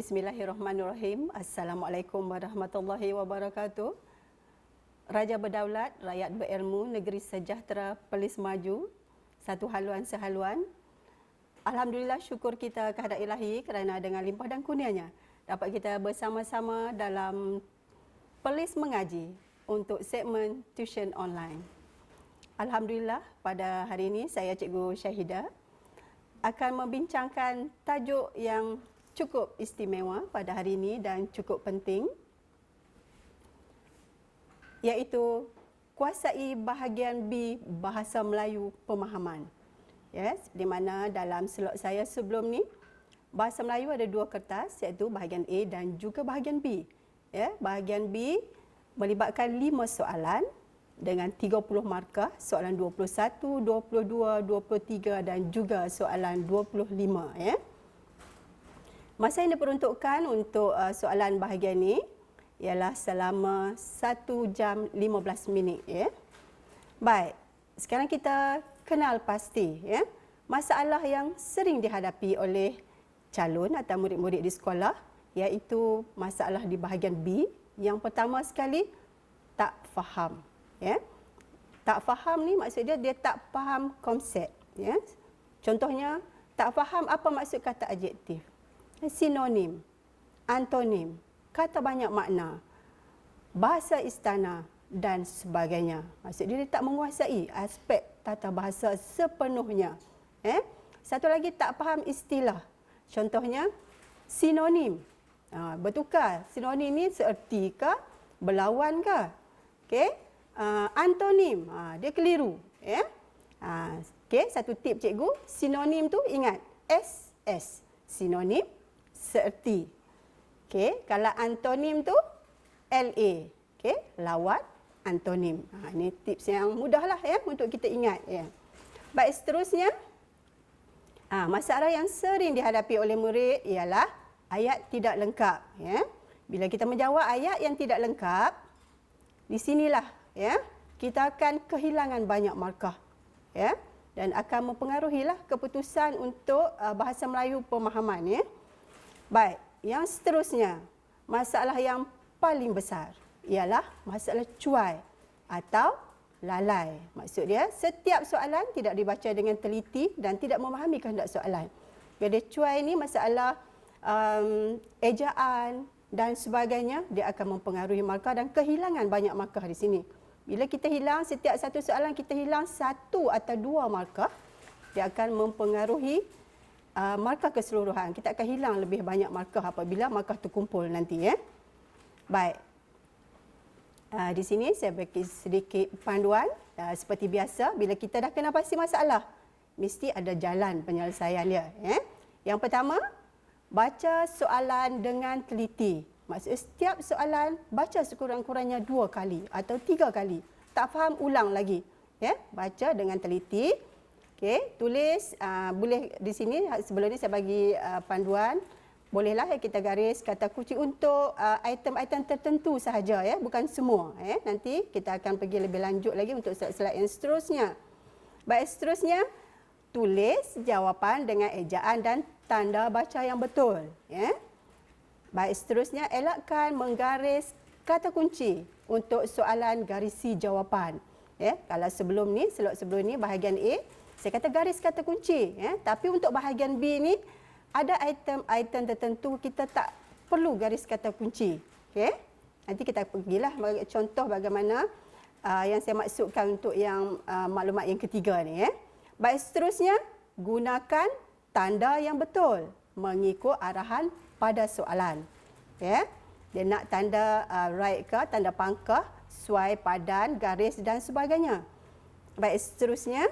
Bismillahirrahmanirrahim. Assalamualaikum warahmatullahi wabarakatuh. Raja berdaulat, rakyat berilmu, negeri sejahtera, Perlis maju, satu haluan sehaluan. Alhamdulillah, syukur kita kehadrat Ilahi kerana dengan limpah dan kurnianya dapat kita bersama-sama dalam Perlis mengaji untuk segmen tuition online. Alhamdulillah, pada hari ini saya Cikgu Syahidah akan membincangkan tajuk yang cukup istimewa pada hari ini dan cukup penting, iaitu kuasai bahagian B Bahasa Melayu Pemahaman. Yes, di mana dalam slot saya sebelum ni, Bahasa Melayu ada dua kertas, iaitu bahagian A dan juga bahagian B. Ya, bahagian B melibatkan 5 soalan dengan 30 markah, soalan 21, 22, 23 dan juga soalan 25. Ya. Masa yang diperuntukkan untuk soalan bahagian ini ialah selama 1 jam 15 minit. Ya. Baik, sekarang kita kenal pasti ya, masalah yang sering dihadapi oleh calon atau murid-murid di sekolah, iaitu masalah di bahagian B. Yang pertama sekali, tak faham. Ya. Tak faham ni maksudnya dia tak faham konsep. Ya. Contohnya, tak faham apa maksud kata adjektif, sinonim, antonim, kata banyak makna, bahasa istana dan sebagainya. Maksudnya dia tak menguasai aspek tata bahasa sepenuhnya. Satu lagi, tak faham istilah. Contohnya, sinonim. Bertukar. Sinonim ni seerti ke, berlawan ke? Okey. Antonim, dia keliru. Ya? Okey, satu tip cikgu, sinonim tu ingat, SS. Sinonim, seerti. Okey, kalau antonim tu LA. Okey, lawan, antonim. Ini tips yang mudahlah ya untuk kita ingat ya. Baik, seterusnya, masalah yang sering dihadapi oleh murid ialah ayat tidak lengkap ya. Bila kita menjawab ayat yang tidak lengkap, di sinilah ya kita akan kehilangan banyak markah ya, dan akan mempengaruhilah keputusan untuk bahasa Melayu pemahaman ya. Baik, yang seterusnya, masalah yang paling besar ialah masalah cuai atau lalai. Maksud dia, setiap soalan tidak dibaca dengan teliti dan tidak memahami kehendak soalan. Bila cuai ini masalah ejaan dan sebagainya, dia akan mempengaruhi markah dan kehilangan banyak markah di sini. Bila kita hilang setiap satu soalan, kita hilang 1 atau 2 markah, dia akan mempengaruhi markah keseluruhan. Kita akan hilang lebih banyak markah apabila markah terkumpul nanti ya. Baik. Di sini saya bagi sedikit panduan. Seperti biasa, bila kita dah kenal pasti masalah, mesti ada jalan penyelesaian dia. Ya. Yang pertama, baca soalan dengan teliti. Maksud setiap soalan baca sekurang-kurangnya 2 kali atau 3 kali. Tak faham, ulang lagi. Ya, baca dengan teliti. Okey, tulis boleh di sini sebelum ni saya bagi panduan. Bolehlah kita garis kata kunci untuk item-item tertentu sahaja ya, bukan semua ya. Nanti kita akan pergi lebih lanjut lagi untuk slide-slide yang seterusnya. Baik, seterusnya tulis jawapan dengan ejaan dan tanda baca yang betul ya. Baik, seterusnya elakkan menggaris kata kunci untuk soalan garisi jawapan. Ya, kalau sebelum ni, slot sebelum ni bahagian A, saya kata garis kata kunci. Ya, tapi untuk bahagian B ni, ada item-item tertentu kita tak perlu garis kata kunci. Okay? Nanti kita pergilah contoh bagaimana yang saya maksudkan untuk yang maklumat yang ketiga ni. Ya. Baik, seterusnya gunakan tanda yang betul mengikut arahan pada soalan. Ya. Dia nak tanda right ke, tanda pangkah, suai, padan, garis dan sebagainya. Baik, seterusnya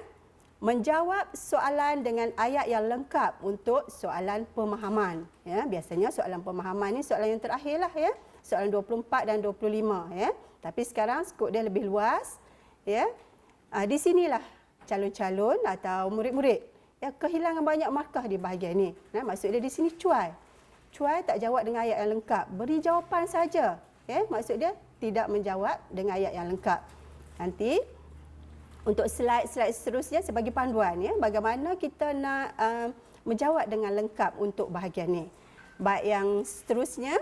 menjawab soalan dengan ayat yang lengkap untuk soalan pemahaman. Ya, biasanya soalan pemahaman ni soalan yang terakhirlah ya, soalan 24 dan 25 ya. Tapi sekarang skop dia lebih luas ya. Di sinilah calon-calon atau murid-murid ya kehilangan banyak markah di bahagian ni. Ya, maksud dia di sini cuai. Cuai tak jawab dengan ayat yang lengkap, beri jawapan saja. Ya, maksud dia tidak menjawab dengan ayat yang lengkap. Nanti untuk slide-slide seterusnya sebagai panduan ya, bagaimana kita nak menjawab dengan lengkap untuk bahagian ni. Baik, yang seterusnya,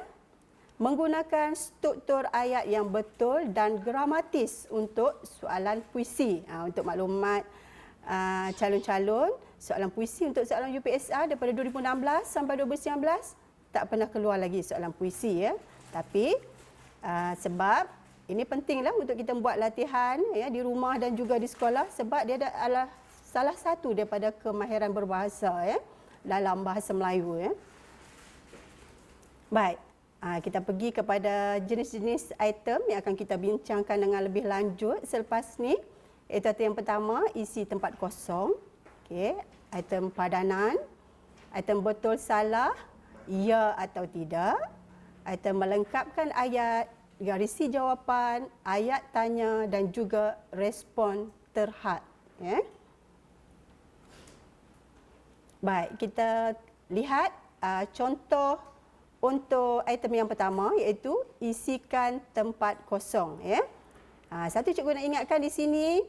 menggunakan struktur ayat yang betul dan gramatis untuk soalan puisi. Untuk maklumat calon-calon, soalan puisi untuk soalan UPSR daripada 2016 sampai 2019 tak pernah keluar lagi soalan puisi ya. Tapi sebab ini pentinglah untuk kita buat latihan ya di rumah dan juga di sekolah, sebab dia adalah salah satu daripada kemahiran berbahasa ya dalam bahasa Melayu ya. Baik, kita pergi kepada jenis-jenis item yang akan kita bincangkan dengan lebih lanjut selepas ni. Iaitu item yang pertama, isi tempat kosong. Okey, item padanan, item betul salah, ya atau tidak, item melengkapkan ayat, garisi jawapan, ayat tanya dan juga respon terhad. Ya. Baik, kita lihat contoh untuk item yang pertama, iaitu isikan tempat kosong. Ya. Satu cikgu nak ingatkan di sini,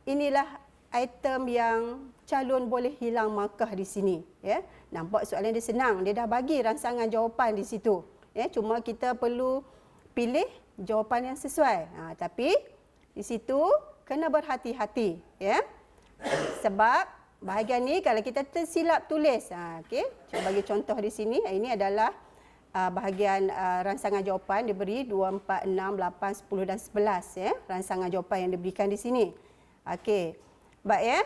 inilah item yang calon boleh hilang markah di sini. Ya. Nampak soalan dia senang, dia dah bagi rangsangan jawapan di situ. Ya. Cuma kita perlu pilih jawapan yang sesuai. Tapi di situ kena berhati-hati. Ya. Sebab bahagian ni kalau kita tersilap tulis, okay. Cuba bagi contoh di sini, ini adalah bahagian rangsangan jawapan diberi 2, 4, 6, 8, 10 dan 11 ya. Rangsangan jawapan yang diberikan di sini. Okey. Baik ya.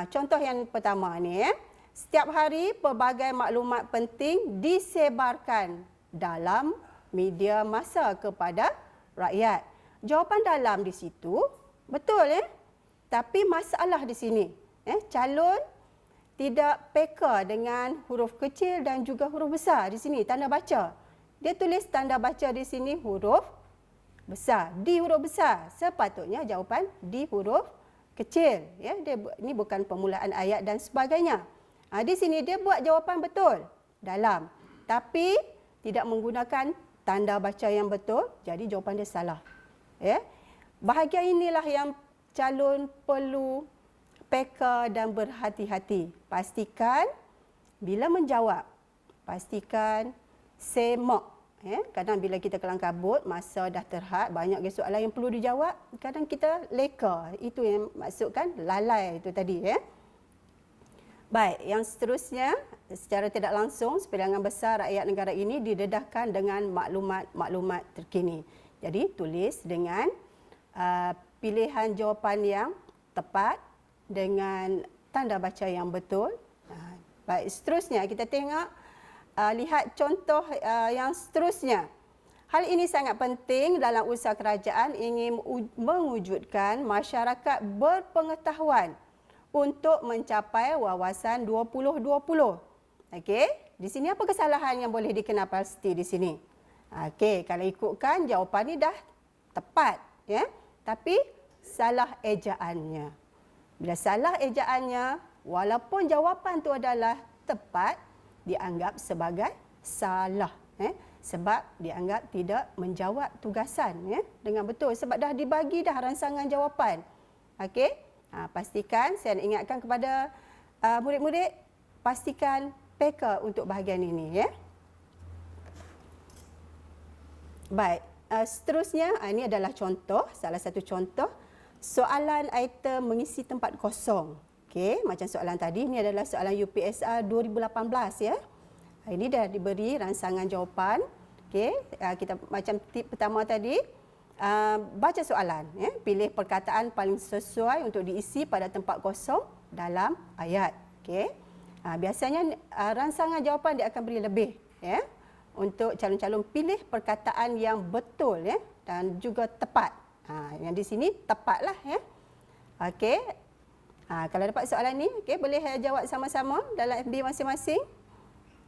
Contoh yang pertama ni ya. Setiap hari pelbagai maklumat penting disebarkan dalam media massa kepada rakyat. Jawapan dalam di situ betul ya. Tapi masalah di sini, calon tidak peka dengan huruf kecil dan juga huruf besar di sini, tanda baca. Dia tulis tanda baca di sini huruf besar, di huruf besar. Sepatutnya jawapan di huruf kecil. Ya, ini bukan permulaan ayat dan sebagainya. Di sini dia buat jawapan betul dalam, tapi tidak menggunakan tanda baca yang betul, jadi jawapan dia salah. Ya. Bahagian inilah yang calon perlu peka dan berhati-hati. Pastikan bila menjawab, pastikan semak. Kadang bila kita kelang kabut, masa dah terhad, banyak soalan yang perlu dijawab, kadang kita leka. Itu yang maksudkan lalai itu tadi. Baik, yang seterusnya, secara tidak langsung, sebilangan besar rakyat negara ini didedahkan dengan maklumat-maklumat terkini. Jadi, tulis dengan pilihan jawapan yang tepat dengan tanda baca yang betul. Baik, seterusnya kita tengok, lihat contoh yang seterusnya. Hal ini sangat penting dalam usaha kerajaan ingin mewujudkan masyarakat berpengetahuan untuk mencapai wawasan 2020. Okey, di sini apa kesalahan yang boleh dikenal pasti di sini? Okey, kalau ikutkan jawapan ni dah tepat, ya. Tapi salah ejaannya. Bila salah ejaannya, walaupun jawapan tu adalah tepat, dianggap sebagai salah. Sebab dianggap tidak menjawab tugasan dengan betul. Sebab dah dibagi dah rangsangan jawapan. Okey, pastikan, saya nak ingatkan kepada murid-murid, pastikan peka untuk bahagian ini. Ya. Baik, seterusnya, ini adalah contoh, salah satu contoh soalan item mengisi tempat kosong. Okey, macam soalan tadi, ini adalah soalan UPSR 2018 ya. Ini dah diberi rangsangan jawapan. Okey, kita macam tip pertama tadi, baca soalan, ya. Pilih perkataan paling sesuai untuk diisi pada tempat kosong dalam ayat. Okey. Biasanya rangsangan jawapan dia akan beri lebih, ya. Untuk calon-calon pilih perkataan yang betul ya dan juga tepat. Yang di sini tepatlah ya. Okey. Kalau dapat soalan ni, okey, boleh jawab sama-sama dalam FB masing-masing.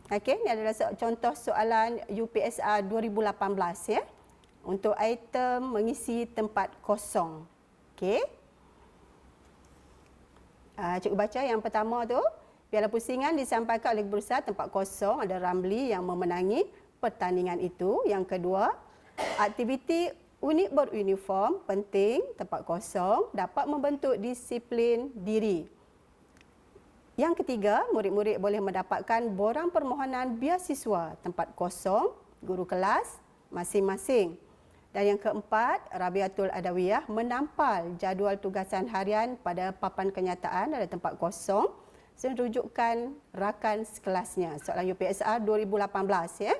Okey, ini adalah contoh soalan UPSR 2018 ya. Untuk item mengisi tempat kosong. Okey. Cikgu baca yang pertama tu. Piala pusingan disampaikan oleh berusaha tempat kosong, ada Ramli yang memenangi pertandingan itu. Yang kedua, aktiviti unit beruniform penting, tempat kosong, dapat membentuk disiplin diri. Yang ketiga, murid-murid boleh mendapatkan borang permohonan beasiswa tempat kosong guru kelas masing-masing. Dan yang keempat, Rabiatul Adawiyah menampal jadual tugasan harian pada papan kenyataan ada tempat kosong rujukan rakan sekelasnya. Soalan UPSR 2018 ya.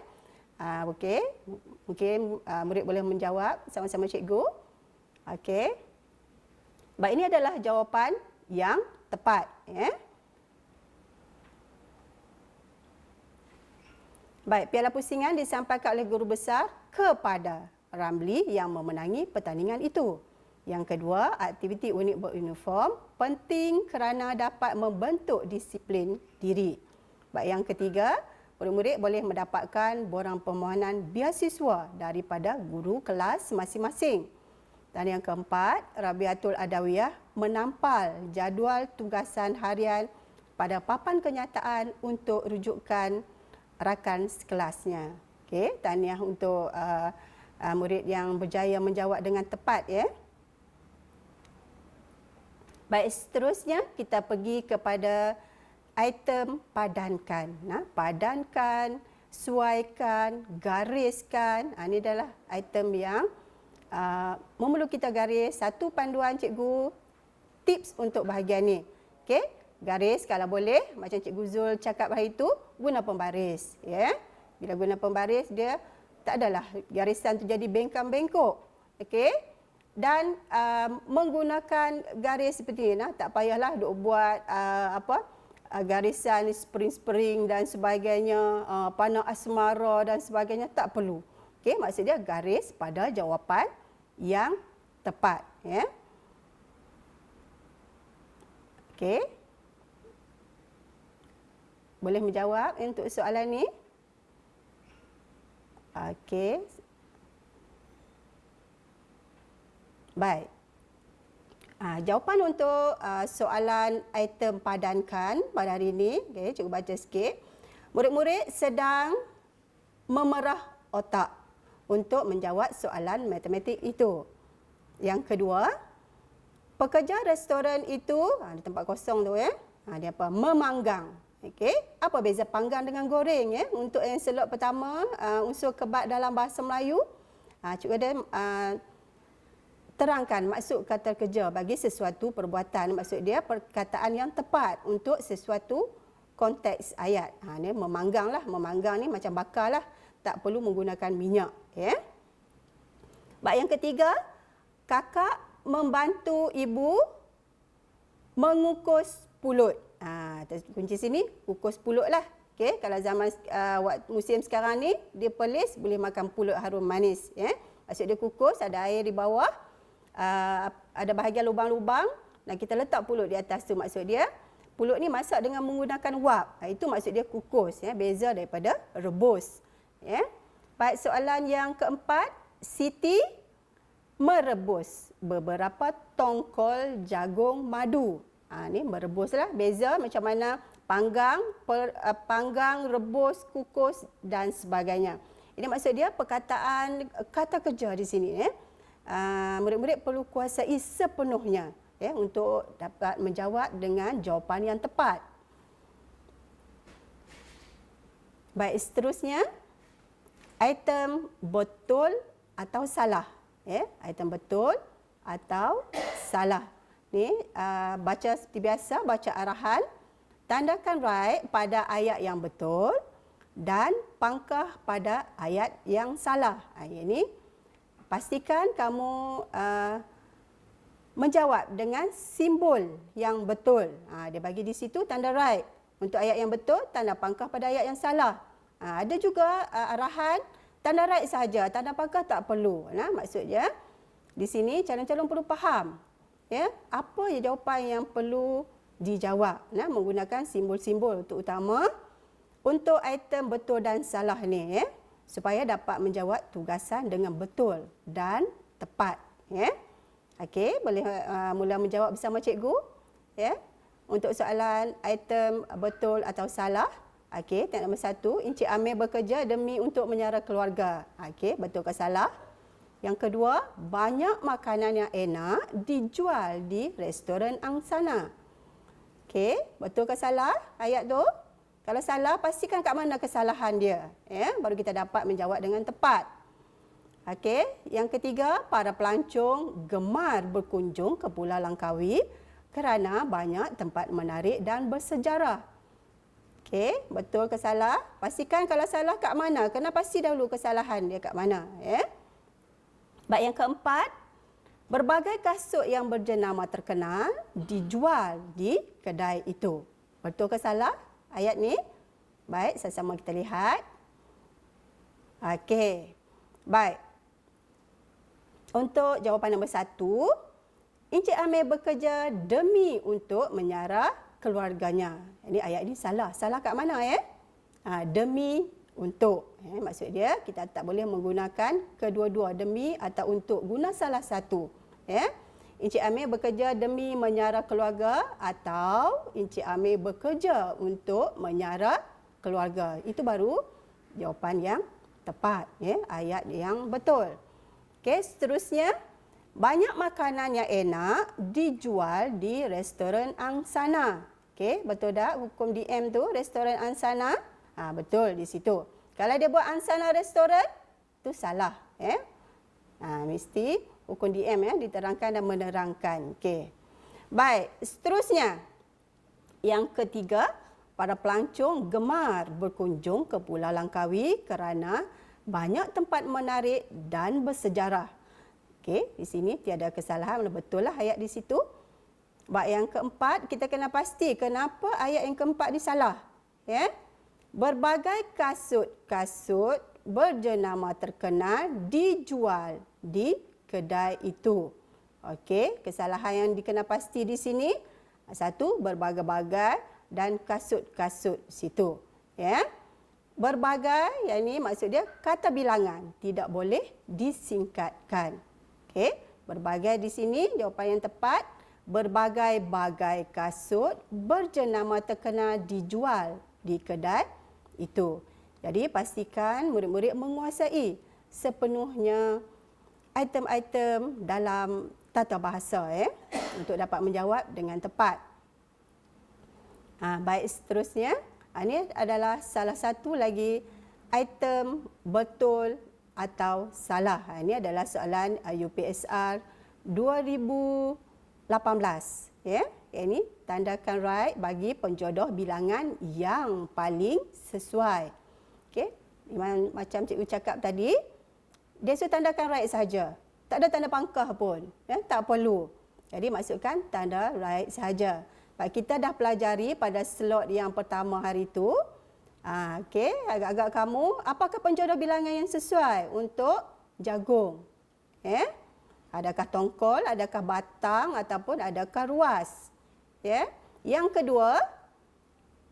Okey. Mungkin murid boleh menjawab sama-sama cikgu. Okey. Baik, ini adalah jawapan yang tepat ya. Baik, piala pusingan disampaikan oleh guru besar kepada Ramli yang memenangi pertandingan itu. Yang kedua, aktiviti unit beruniform penting kerana dapat membentuk disiplin diri. Baik, yang ketiga, murid-murid boleh mendapatkan borang permohonan beasiswa daripada guru kelas masing-masing. Dan yang keempat, Rabiatul Adawiyah menampal jadual tugasan harian pada papan kenyataan untuk rujukan rakan sekelasnya. Okey, tahniah untuk murid yang berjaya menjawab dengan tepat ya. Baik, seterusnya kita pergi kepada item padankan. Padankan, suaikan, gariskan. Ini adalah item yang memerlukan kita garis. Satu panduan cikgu tips untuk bahagian ni. Okey, garis kalau boleh macam Cikgu Zul cakap hari itu, guna pembaris ya. Bila guna pembaris dia tak adalah garisan tu jadi bengkang-bengkok. Okey. Dan menggunakan garis seperti ini, tak payahlah duk buat garisan spring-spring dan sebagainya, panah asmara dan sebagainya, tak perlu. Okey, maksud dia garis pada jawapan yang tepat ya. Okey. Boleh menjawab untuk soalan ni? Okey. Baik. Jawapan untuk soalan item padankan pada hari ini, okay, cikgu baca sikit. Murid-murid sedang memerah otak untuk menjawab soalan matematik itu. Yang kedua, pekerja restoran itu, di tempat kosong tu ya, dia apa? Memanggang. Okey, apa beza panggang dengan goreng ya? Untuk yang slot pertama, unsur kebat dalam bahasa Melayu, cikgu ada terangkan maksud kata kerja bagi sesuatu perbuatan. Maksud dia perkataan yang tepat untuk sesuatu konteks ayat. Ni memanggang lah. Memanggang ni macam bakar lah. Tak perlu menggunakan minyak. Ya. Baik, yang ketiga, kakak membantu ibu mengukus pulut. Kunci sini, kukus pulut lah. Okay. Kalau zaman musim sekarang ni, dia pelis, boleh makan pulut harum manis. Ya. Maksud dia kukus, ada air di bawah. Ada bahagian lubang-lubang dan kita letak pulut di atas tu. Maksud dia pulut ni masak dengan menggunakan wap. Itu maksud dia kukus ya, beza daripada rebus ya. Baik, soalan yang keempat, Siti merebus beberapa tongkol jagung madu. Ni merebuslah, beza macam mana panggang, panggang, rebus, kukus dan sebagainya. Ini maksud dia perkataan kata kerja di sini ya. Murid-murid perlu kuasai sepenuhnya ya, untuk dapat menjawab dengan jawapan yang tepat. Baik, seterusnya item betul atau salah ya, item betul atau salah. Ni baca seperti biasa, baca arahan, tandakan right pada ayat yang betul dan pangkah pada ayat yang salah. Ini pastikan kamu menjawab dengan simbol yang betul. Dia bagi di situ tanda right. Untuk ayat yang betul, tanda pangkah pada ayat yang salah. Ada juga arahan tanda right sahaja, tanda pangkah tak perlu. Maksudnya di sini calon-calon perlu faham ya, apa jawapan yang perlu dijawab menggunakan simbol-simbol terutama untuk item betul dan salah ni ya, supaya dapat menjawab tugasan dengan betul dan tepat ya. Okey, boleh mula menjawab bersama cikgu ya. Untuk soalan item betul atau salah. Okey, tanda nombor 1, Encik Amir bekerja demi untuk menyara keluarga. Okey, betul ke salah? Yang kedua, banyak makanan yang enak dijual di restoran angsana. Okey. Okey, betul ke salah ayat tu? Kalau salah, pastikan kat mana kesalahan dia. Baru kita dapat menjawab dengan tepat. Okey, yang ketiga, para pelancong gemar berkunjung ke Pulau Langkawi kerana banyak tempat menarik dan bersejarah. Okey, betul ke salah? Pastikan kalau salah kat mana. Kena pasti dahulu kesalahan dia kat mana. Baik, yang keempat, berbagai kasut yang berjenama terkenal dijual di kedai itu. Betul ke salah ayat ni? Baik, sama-sama kita lihat. Okey. Baik. Untuk jawapan nombor 1, Encik Amir bekerja demi untuk menyara keluarganya. Ini ayat ini salah. Salah kat mana demi untuk. Maksud dia kita tak boleh menggunakan kedua-dua, demi atau untuk. Guna salah satu. Encik Amir bekerja demi menyara keluarga atau Encik Amir bekerja untuk menyara keluarga. Itu baru jawapan yang tepat, ayat yang betul. Okey, seterusnya, banyak makanan yang enak dijual di restoran Angsana. Okey, betul tak hukum DM tu, restoran Angsana? Betul di situ. Kalau dia buat Angsana restoran, tu salah. Mesti hukum DM diterangkan dan menerangkan. Okey. Baik, seterusnya. Yang ketiga, para pelancong gemar berkunjung ke Pulau Langkawi kerana banyak tempat menarik dan bersejarah. Okey, di sini tiada kesalahan, betul lah ayat di situ. Baik, yang keempat, kita kena pasti kenapa ayat yang keempat ni salah. Berbagai kasut-kasut berjenama terkenal dijual di kedai itu. Okey, kesalahan yang dikena pasti di sini, satu, berbagai-bagai dan kasut-kasut situ. Berbagai, yang ini maksud dia kata bilangan, tidak boleh disingkatkan. Okey, berbagai di sini jawapan yang tepat. Berbagai-bagai kasut berjenama terkenal dijual di kedai itu. Jadi pastikan murid-murid menguasai sepenuhnya item-item dalam tata bahasa untuk dapat menjawab dengan tepat. Baik, seterusnya. Ini adalah salah satu lagi item betul atau salah. Ini adalah soalan UPSR 2018. Ini tandakan right bagi penjodoh bilangan yang paling sesuai. Okey, macam cikgu cakap tadi, dia suruh tandakan right saja. Tak ada tanda pangkah pun. Tak perlu. Jadi masukkan tanda right saja. Baik, kita dah pelajari pada slot yang pertama hari itu. Okey, agak-agak kamu, apakah penjodoh bilangan yang sesuai untuk jagung? Adakah tongkol, adakah batang ataupun adakah ruas? Yang kedua,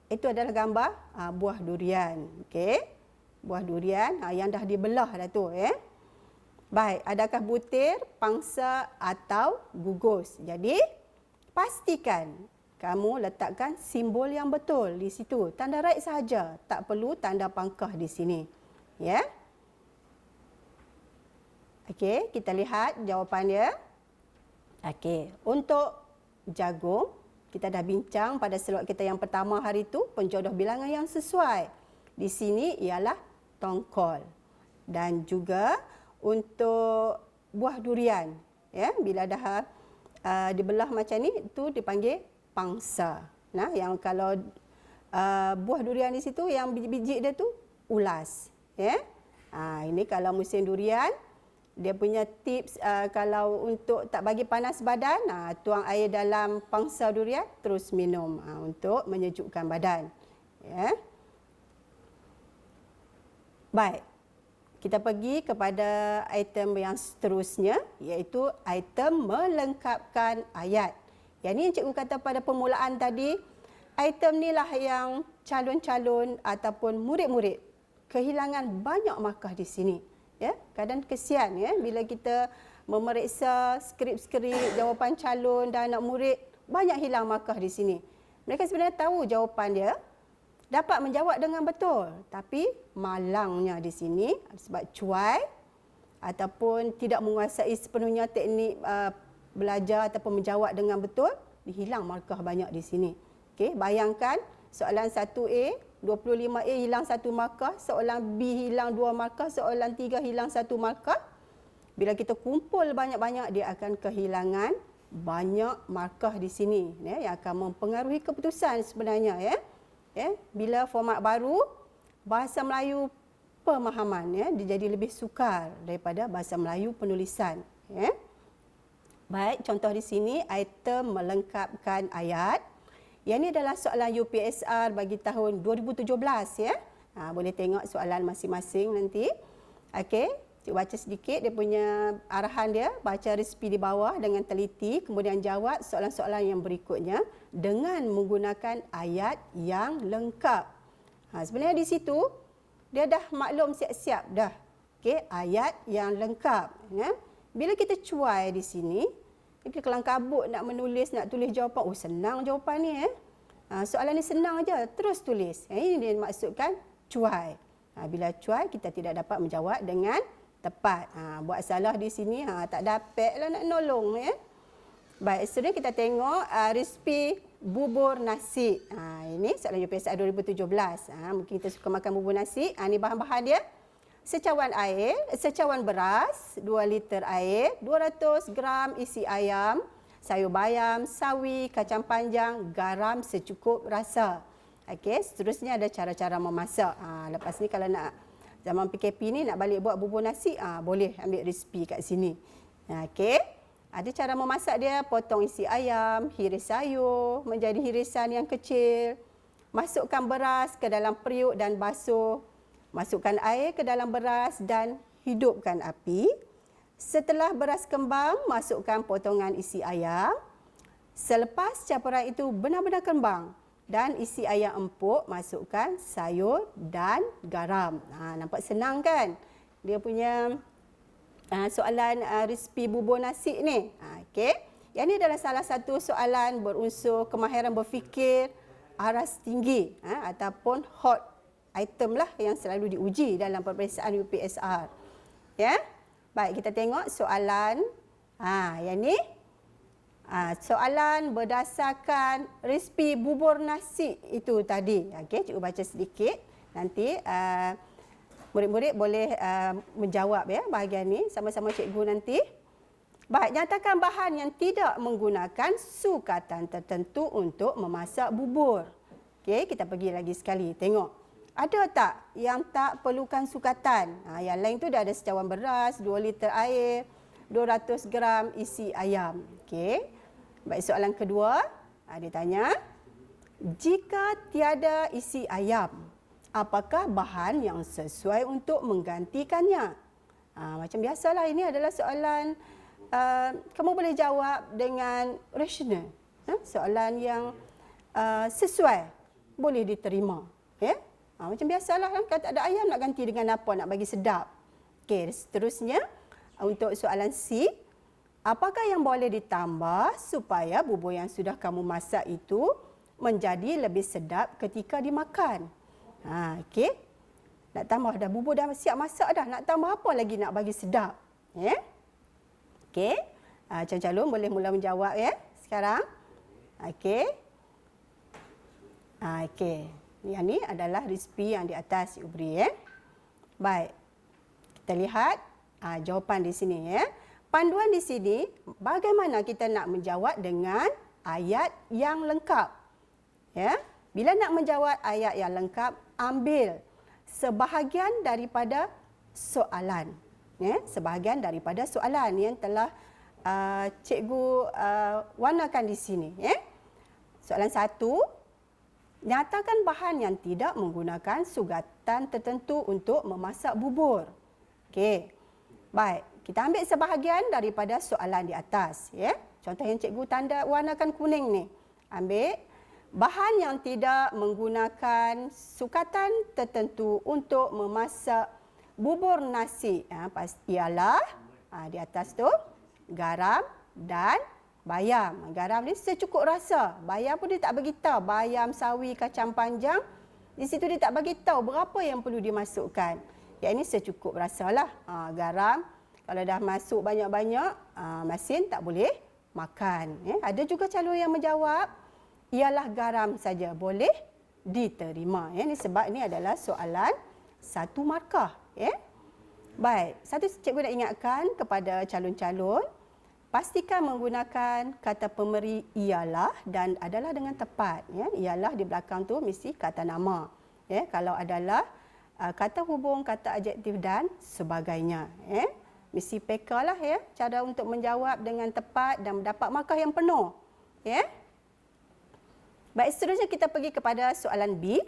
itu adalah gambar buah durian. Okey, buah durian yang dah dibelah dah tu. Baik, adakah butir, pangsa atau gugus? Jadi, pastikan kamu letakkan simbol yang betul di situ. Tanda right sahaja, tak perlu tanda pangkah di sini. Okey, kita lihat jawapan dia. Okey, untuk jagung, kita dah bincang pada slot kita yang pertama hari itu, penjodoh bilangan yang sesuai. Di sini ialah tongkol. Dan juga untuk buah durian, bila dah dibelah macam ni, itu dipanggil pangsa. Yang kalau buah durian di situ, yang biji-biji dia tu ulas. Ini kalau musim durian, dia punya tips kalau untuk tak bagi panas badan, tuang air dalam pangsa durian, terus minum untuk menyejukkan badan. Baik, kita pergi kepada item yang seterusnya, iaitu item melengkapkan ayat. Yang ini cikgu kata pada permulaan tadi, item ni lah yang calon-calon ataupun murid-murid kehilangan banyak markah di sini. Kadang kesian bila kita memeriksa skrip-skrip jawapan calon dan anak murid, banyak hilang markah di sini. Mereka sebenarnya tahu jawapan dia, dapat menjawab dengan betul, tapi malangnya di sini sebab cuai ataupun tidak menguasai sepenuhnya teknik belajar ataupun menjawab dengan betul, dihilang markah banyak di sini. Okey, bayangkan soalan 1A, 25A hilang 1 markah, soalan B hilang 2 markah, soalan 3 hilang 1 markah. Bila kita kumpul banyak-banyak, dia akan kehilangan banyak markah di sini, ya, yang akan mempengaruhi keputusan sebenarnya. Bila format baru, bahasa Melayu pemahaman, dia jadi lebih sukar daripada bahasa Melayu penulisan. Baik, contoh di sini item melengkapkan ayat. Yang ini adalah soalan UPSR bagi tahun 2017, ya. Boleh tengok soalan masing-masing nanti. Okey, cikgu baca sedikit dia punya arahan dia, baca resipi di bawah dengan teliti, kemudian jawab soalan-soalan yang berikutnya dengan menggunakan ayat yang lengkap. Sebenarnya di situ dia dah maklum siap-siap dah. Okey, ayat yang lengkap, ya. Bila kita cuai di sini, kita kelang kabut nak menulis, nak tulis jawapan. Oh, senang jawapan ni. Soalan ni senang aja, terus tulis. Ini dia maksudkan cuai. Bila cuai, kita tidak dapat menjawab dengan tepat. Buat salah di sini, tak dapat lah nak nolong. Baik, seterusnya kita tengok resipi bubur nasi. Ini soalan UPSR 2017. Mungkin kita suka makan bubur nasi. Ini bahan-bahan dia. Secawan beras, 2 liter air, 200 gram isi ayam, sayur bayam, sawi, kacang panjang, garam secukup rasa. Okey, seterusnya ada cara-cara memasak. Lepas ni kalau nak zaman PKP ni nak balik buat bubur nasi, boleh ambil resipi kat sini. Okey. Ada cara memasak dia, potong isi ayam, hiris sayur menjadi hirisan yang kecil, masukkan beras ke dalam periuk dan basuh. Masukkan air ke dalam beras dan hidupkan api. Setelah beras kembang, masukkan potongan isi ayam. Selepas campuran itu benar-benar kembang dan isi ayam empuk, masukkan sayur dan garam. Nampak senang kan? Dia punya soalan resipi bubur nasi ni. Okey. Yang ini adalah salah satu soalan berunsur kemahiran berfikir aras tinggi ataupun hot item lah yang selalu diuji dalam peperiksaan UPSR. Ya. Baik, kita tengok soalan. Yang ni soalan berdasarkan resipi bubur nasi itu tadi. Okey, cikgu baca sedikit. Nanti murid-murid boleh menjawab ya bahagian ni sama-sama cikgu nanti. Baik, nyatakan bahan yang tidak menggunakan sukatan tertentu untuk memasak bubur. Okey, kita pergi lagi sekali tengok. Ada tak yang tak perlukan sukatan? Yang lain tu dah ada secawan beras, 2 liter air, 200 gram isi ayam. Okey. Baik, soalan kedua, dia tanya, jika tiada isi ayam, apakah bahan yang sesuai untuk menggantikannya? Macam biasalah, ini adalah soalan kamu boleh jawab dengan rasional. Soalan yang sesuai, boleh diterima. Ya? Macam biasalah kan, kalau tak ada ayam nak ganti dengan apa, nak bagi sedap. Okey, seterusnya untuk soalan C, apakah yang boleh ditambah supaya bubur yang sudah kamu masak itu menjadi lebih sedap ketika dimakan? Okey. Nak tambah dah, bubur dah siap masak dah, nak tambah apa lagi nak bagi sedap? Ya. Okey. Calon-calon boleh mula menjawab ya sekarang. Okey. Okey. Yang ni adalah resipi yang di atas cikgu beri. Baik, kita lihat jawapan di sini. Panduan di sini, bagaimana kita nak menjawab dengan ayat yang lengkap. Bila nak menjawab ayat yang lengkap, ambil sebahagian daripada soalan. Sebahagian daripada soalan yang telah cikgu warnakan di sini. Soalan 1. Nyatakan bahan yang tidak menggunakan sukatan tertentu untuk memasak bubur. Okey. Baik, kita ambil sebahagian daripada soalan di atas. Contoh yang cikgu tanda warnakan kuning ni. Ambil bahan yang tidak menggunakan sukatan tertentu untuk memasak bubur nasi. Ialah di atas tu garam dan bayam. Garam ni secukup rasa. Bayam pun dia tak beritahu. Bayam, sawi, kacang panjang. Di situ dia tak beritahu berapa yang perlu dimasukkan. Yang ini secukup rasalah. Garam kalau dah masuk banyak-banyak, masin tak boleh makan. Ada juga calon yang menjawab ialah garam saja. Boleh diterima. Ya. Ini sebab ini adalah soalan 1 markah. Ya. Baik, satu cikgu nak ingatkan kepada calon-calon, pastikan menggunakan kata pemberi ialah dan adalah dengan tepat. Ya. Ialah di belakang tu mesti kata nama. Ya. Kalau adalah kata hubung, kata adjektif dan sebagainya. Ya. Mesti peka lah ya, cara untuk menjawab dengan tepat dan mendapat markah yang penuh. Ya. Baik, seterusnya kita pergi kepada soalan B.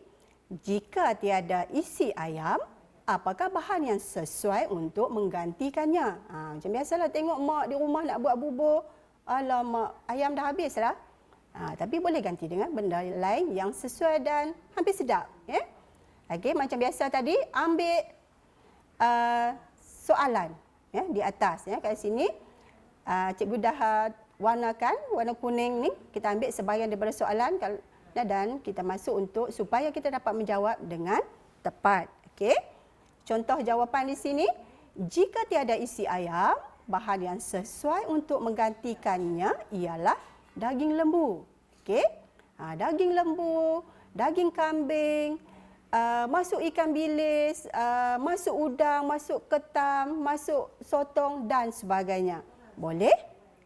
Jika tiada isi ayam, apakah bahan yang sesuai untuk menggantikannya? Macam biasalah tengok mak di rumah nak buat bubur, alamak, ayam dah habis lah. Tapi boleh ganti dengan benda lain yang sesuai dan hampir sedap. Ya? Okey, macam biasa tadi, ambil soalan ya, di atas. Ya, kat sini, cikgu dah warnakan, warna kuning ni, kita ambil sebahagian daripada soalan dan kita masuk untuk supaya kita dapat menjawab dengan tepat. Okey. Contoh jawapan di sini, jika tiada isi ayam, bahan yang sesuai untuk menggantikannya ialah daging lembu. Okey. Daging lembu, daging kambing, masuk ikan bilis, masuk udang, masuk ketam, masuk sotong dan sebagainya. Boleh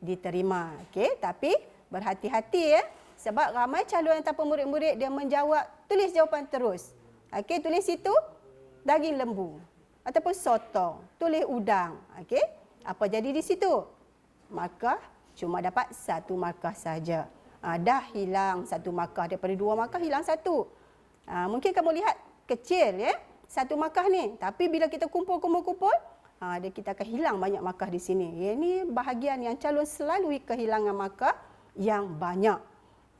diterima. Okey, tapi berhati-hati ya. Sebab ramai calon ataupun murid-murid dia menjawab, tulis jawapan terus. Okey, tulis itu daging lembu ataupun sotong, tulis udang. Okey, apa jadi di situ? Markah cuma dapat 1 markah saja. Dah hilang 1 markah, daripada 2 markah hilang 1. Mungkin kamu lihat kecil ya, 1 markah ni, tapi bila kita kumpul, kita akan hilang banyak markah di sini. Ini bahagian yang calon selalu kehilangan markah yang banyak.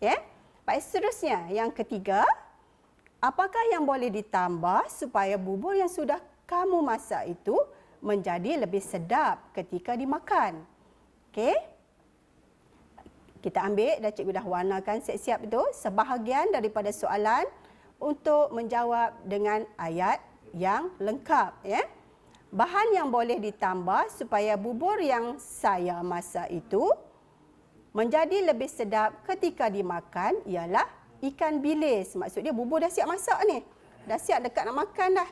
Ya. Baik, seterusnya yang ketiga, apakah yang boleh ditambah supaya bubur yang sudah kamu masak itu menjadi lebih sedap ketika dimakan? Okey. Kita ambil dan cikgu dah warnakan siap-siap itu sebahagian daripada soalan untuk menjawab dengan ayat yang lengkap. Ya. Bahan yang boleh ditambah supaya bubur yang saya masak itu menjadi lebih sedap ketika dimakan ialah ikan bilis. Maksudnya bubur dah siap masak ni. Dah siap dekat nak makan dah.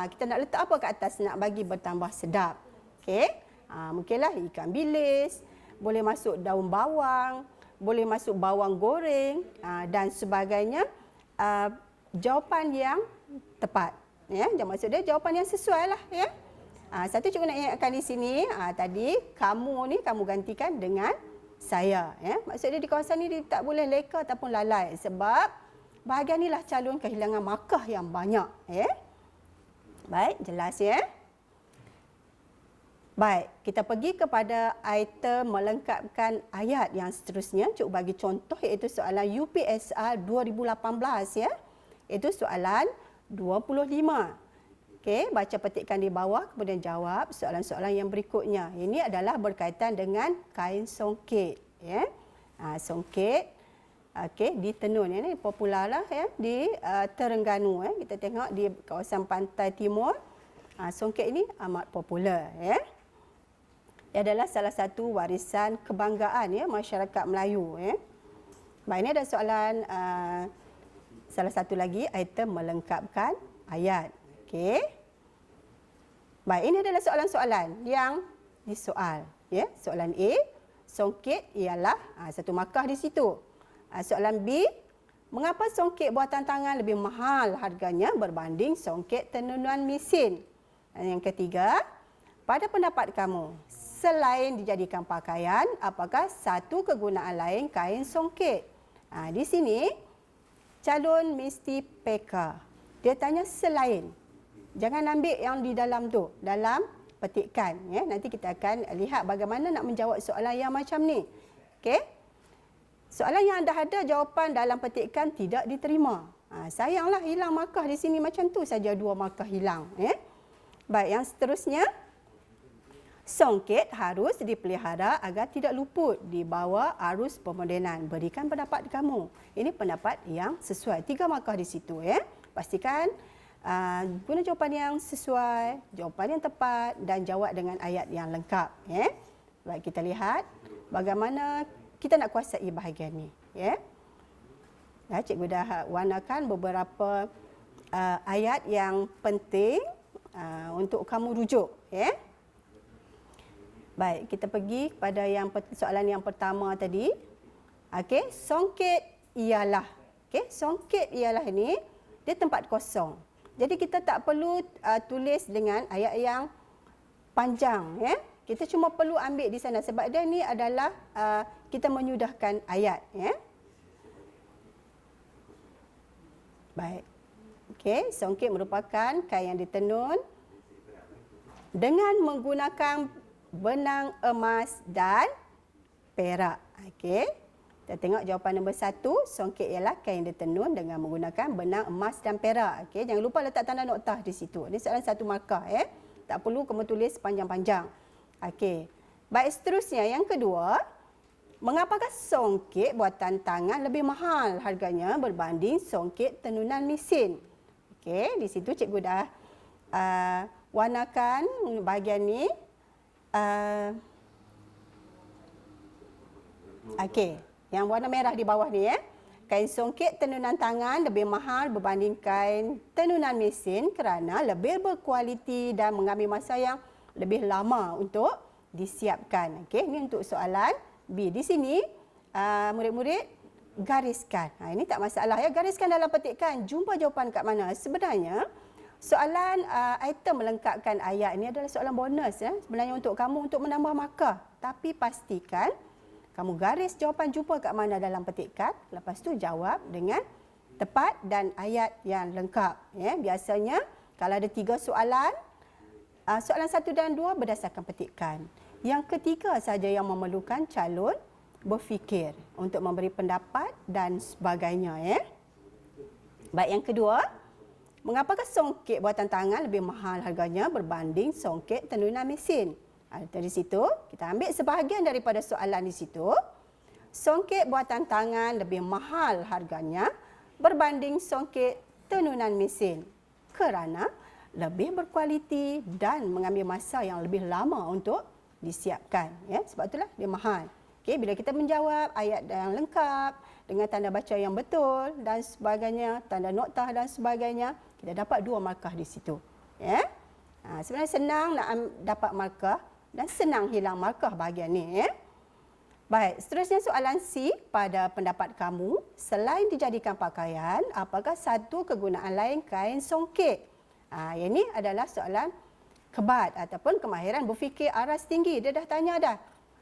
Kita nak letak apa kat atas nak bagi bertambah sedap. Okey. Mungkinlah ikan bilis, boleh masuk daun bawang, boleh masuk bawang goreng dan sebagainya. Jawapan yang tepat. Ya, maksud dia jawapan yang sesuai lah. Ya. Satu cikgu nak ingatkan di sini, tadi kamu ni kamu gantikan dengan saya. Ya. Maksudnya di kawasan ni dia tak boleh leka ataupun lalai sebab bahagian inilah calon kehilangan markah yang banyak. Ya. Baik, jelas ya. Baik, kita pergi kepada item melengkapkan ayat yang seterusnya. Cikgu bagi contoh iaitu soalan UPSR 2018 ya. Itu soalan 25. Okey, baca petikan di bawah kemudian jawab soalan-soalan yang berikutnya. Ini adalah berkaitan dengan kain songket ya. Songket okey di Tenun ini popular lah ya di Terengganu ya. Kita tengok di kawasan pantai timur. Songket ini amat popular ya. Ia adalah salah satu warisan kebanggaan ya masyarakat Melayu ya. Baik, ini ada soalan salah satu lagi item melengkapkan ayat. Okey. Baik, ini adalah soalan-soalan yang disoal. Ya, soalan A, songket ialah 1 markah di situ. Soalan B, mengapa songket buatan tangan lebih mahal harganya berbanding songket tenunan mesin? Dan yang ketiga, pada pendapat kamu, selain dijadikan pakaian, apakah satu kegunaan lain kain songket? Di sini, calon mesti peka. Dia tanya selain. Jangan ambil yang di dalam tu, dalam petikan. Ya. Nanti kita akan lihat bagaimana nak menjawab soalan yang macam ni. Okey. Soalan yang dah ada jawapan dalam petikan tidak diterima. Sayanglah hilang markah di sini macam tu saja 2 markah hilang. Ya. Baik, yang seterusnya. Songket harus dipelihara agar tidak luput di bawah arus pemodenan. Berikan pendapat kamu. Ini pendapat yang sesuai. 3 markah di situ. Ya. Pastikan guna jawapan yang sesuai, jawapan yang tepat dan jawab dengan ayat yang lengkap. Ya. Baik, kita lihat bagaimana kita nak kuasai bahagian ni. Ya. Ya, cikgu dah warnakan beberapa ayat yang penting untuk kamu rujuk. Ya. Baik, kita pergi kepada soalan yang pertama tadi. Okey, songket ialah. Okey, songket ialah ini dia tempat kosong. Jadi kita tak perlu tulis dengan ayat yang panjang, ya. Kita cuma perlu ambil di sana sebab dia ni adalah kita menyudahkan ayat, ya. Baik. Okey, songket merupakan kain yang ditenun dengan menggunakan benang emas dan perak. Okey. Kita tengok jawapan nombor 1, songket ialah kain ditenun dengan menggunakan benang emas dan perak. Okey, jangan lupa letak tanda noktah di situ. Ini soalan 1 markah, ya. Tak perlu kamu tulis panjang-panjang. Okey. Baik, seterusnya yang kedua, mengapakah songket buatan tangan lebih mahal harganya berbanding songket tenunan mesin? Okey, di situ cikgu dah warnakan bahagian ni. Okey, yang warna merah di bawah ni, ya. Kain songket tenunan tangan lebih mahal berbanding kain tenunan mesin kerana lebih berkualiti dan mengambil masa yang lebih lama untuk disiapkan. Okey, ini untuk soalan B. Di sini murid-murid gariskan. Ini tak masalah, ya. Gariskan dalam petikan. Jumpa jawapan kat mana? Sebenarnya soalan item melengkapkan ayat ini adalah soalan bonus, ya. Sebenarnya untuk kamu untuk menambah markah. Tapi pastikan kamu garis jawapan jumpa kat mana dalam petikan. Lepas tu jawab dengan tepat dan ayat yang lengkap. Ya, biasanya kalau ada 3 soalan, soalan 1 dan 2 berdasarkan petikan. Yang ketiga saja yang memerlukan calon berfikir untuk memberi pendapat dan sebagainya. Ya. Baik, yang kedua, mengapakah songket buatan tangan lebih mahal harganya berbanding songket tenunan mesin? Dari situ, kita ambil sebahagian daripada soalan di situ. Songket buatan tangan lebih mahal harganya berbanding songket tenunan mesin kerana lebih berkualiti dan mengambil masa yang lebih lama untuk disiapkan. Ya, sebab itulah dia mahal. Okey, bila kita menjawab ayat yang lengkap dengan tanda baca yang betul dan sebagainya, tanda noktah dan sebagainya, kita dapat 2 markah di situ. Ya. Sebenarnya senang nak dapat markah dan senang hilang markah bahagian ni. Ya. Baik, seterusnya soalan C. Pada pendapat kamu, selain dijadikan pakaian, apakah satu kegunaan lain kain songket? Yang ini adalah soalan kebat ataupun kemahiran berfikir aras tinggi. Dia dah tanya dah.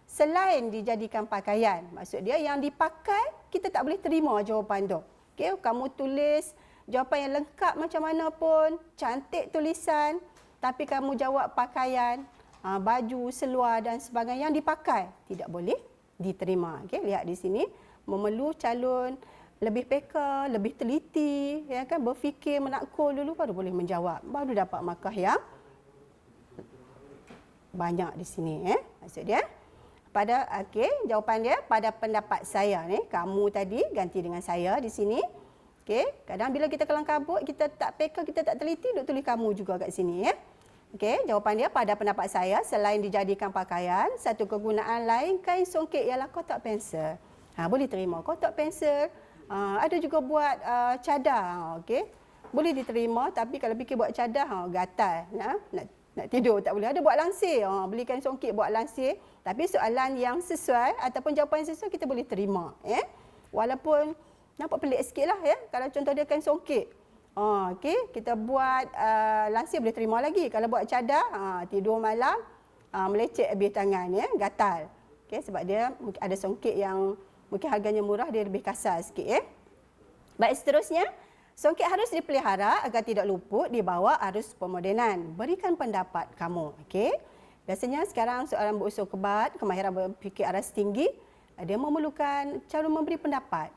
Selain dijadikan pakaian, maksud dia yang dipakai, kita tak boleh terima jawapan tu. Okay, kamu tulis jawapan yang lengkap macam mana pun, cantik tulisan, tapi kamu jawab pakaian, baju, seluar dan sebagainya yang dipakai, tidak boleh diterima. Okay, lihat di sini, memerlu calon lebih peka, lebih teliti, ya kan, berfikir, menakul dulu baru boleh menjawab, baru dapat markah yang banyak di sini. Maksud dia, jawapan dia pada pendapat saya. Kamu tadi ganti dengan saya di sini. Okay, kadang bila kita kelang kabut, kita tak peka, kita tak teliti, duk tulis kamu juga kat sini. Okey, jawapan dia pada pendapat saya, selain dijadikan pakaian, satu kegunaan lain kain songket ialah kotak pensel. Boleh terima kotak pensel. Ada juga buat cadar. Okey, boleh diterima, tapi kalau fikir buat cadar, gatal. Nak tidur tak boleh. Ada buat lansir. Beli kain songket buat lansir. Tapi soalan yang sesuai ataupun jawapan yang sesuai kita boleh terima. Walaupun nampak pelik sikit lah. Kalau contoh dia kain songket. Okey, kita buat lansir boleh terima lagi. Kalau buat cadar, tidur malam, melecet habis tangan, gatal. Okey, sebab dia ada songket yang mungkin harganya murah, dia lebih kasar sikit. Baik, seterusnya, songket harus dipelihara agar tidak luput di bawah arus pemodenan. Berikan pendapat kamu. Okey, biasanya sekarang soalan berunsur kebat, kemahiran berfikir aras tinggi, dia memerlukan cara memberi pendapat.